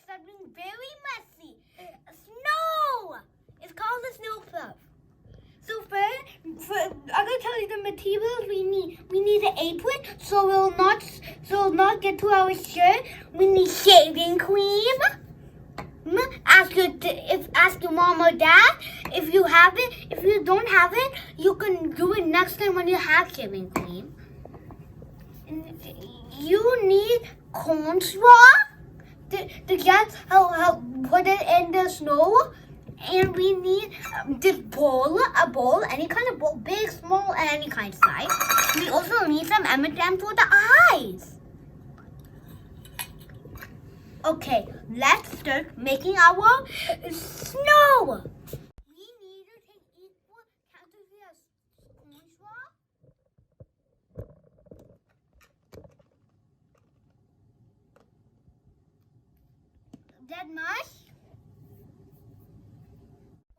start being very messy. Snow! It's called the Snow Fluff. So first, I'm gonna tell you the materials we need. We need an apron so it'll not get to our shirt. We need shaving cream. Ask your mom or dad if you have it. If you don't have it, you can do it next time when you have shaving cream. You need corn straw to get put it in the snow. And we need this bowl, any kind of bowl, big, small, any kind of size. We also need some M&Ms for the eyes. Okay, let's start making our snow. We need to take equal quantities of corn straw. That much.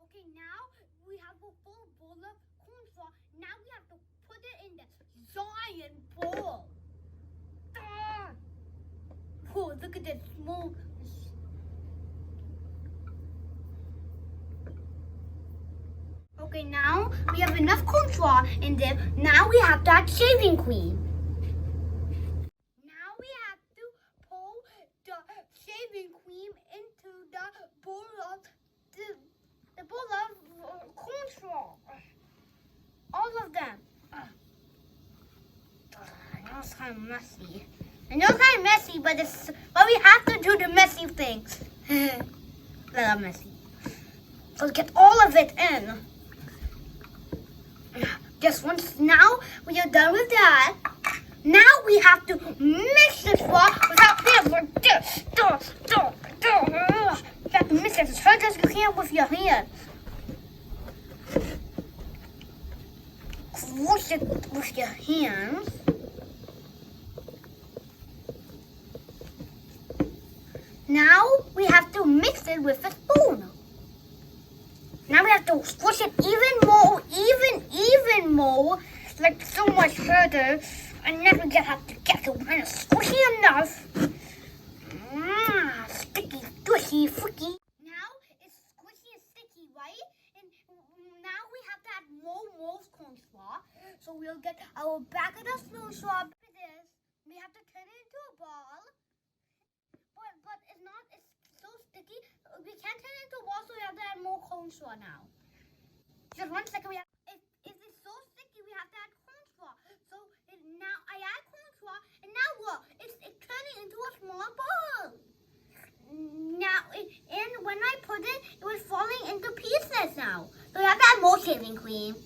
Okay, now we have a full bowl of corn straw. Now we have to put it in the giant bowl. Oh, look at this small. Okay, now we have enough corn straw in there. Now we have to add shaving cream. Now we have to pour the shaving cream into the bowl of the bowl of corn straw. All of them. I know it's kind of messy. But we have to do the messy things. Little messy. So get all of it in. Just once now we are done with that. Now we have to mix this straw without this like this. You have to mix it as hard as you can with your hand. Squish it with your hands. Now we have to mix it with a spoon. Now we have to squish it even more, like so much further. And then we just have to get it kind of squishy enough. Sticky, squishy, fricky. Now it's squishy and sticky, right? And now we have to add more corn straw. So we'll get our back of the snow straw. We have to turn it into a ball. But it's so sticky. We can't turn it into a ball, so we have to add more corn straw now. Just 1 second. If it's so sticky, we have to add corn straw. So now I add corn straw, and now look, it's turning into a small ball. Now, and when I put it, it was falling into pieces now. So we have to add more shaving cream.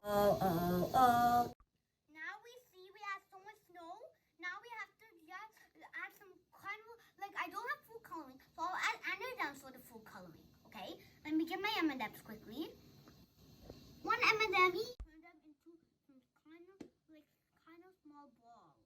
Oh. Now we see we have so much snow. Now we have to just add some kind of, like, I don't have food coloring, so I'll add M&Ms for the food coloring, okay? Let me get my M&Ms quickly. One M&M. Turn them into some kind of small balls.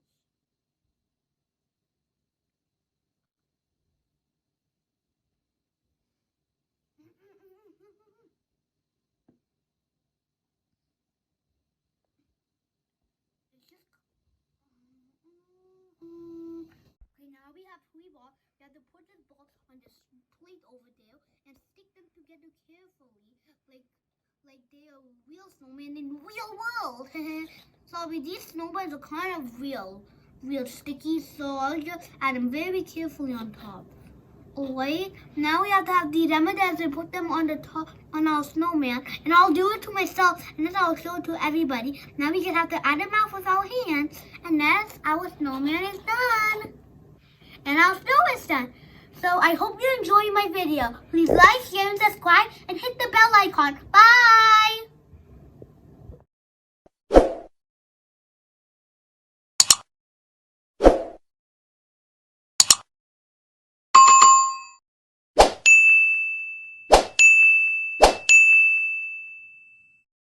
Okay, now we have 3 balls. We have to put the balls on this plate over there and stick them together carefully, like they are real snowmen in real world. So these snowballs are kind of real sticky, so I'll just add them very carefully on top. Alright, now we have to have these M&Ms and put them on the top on our snowman, and I'll do it to myself and then I'll show it to everybody. Now we just have to add them out with our hands, and that's our snowman is done. And our snow is done. So I hope you enjoyed my video. Please like, share, and subscribe, and hit the bell icon. Bye!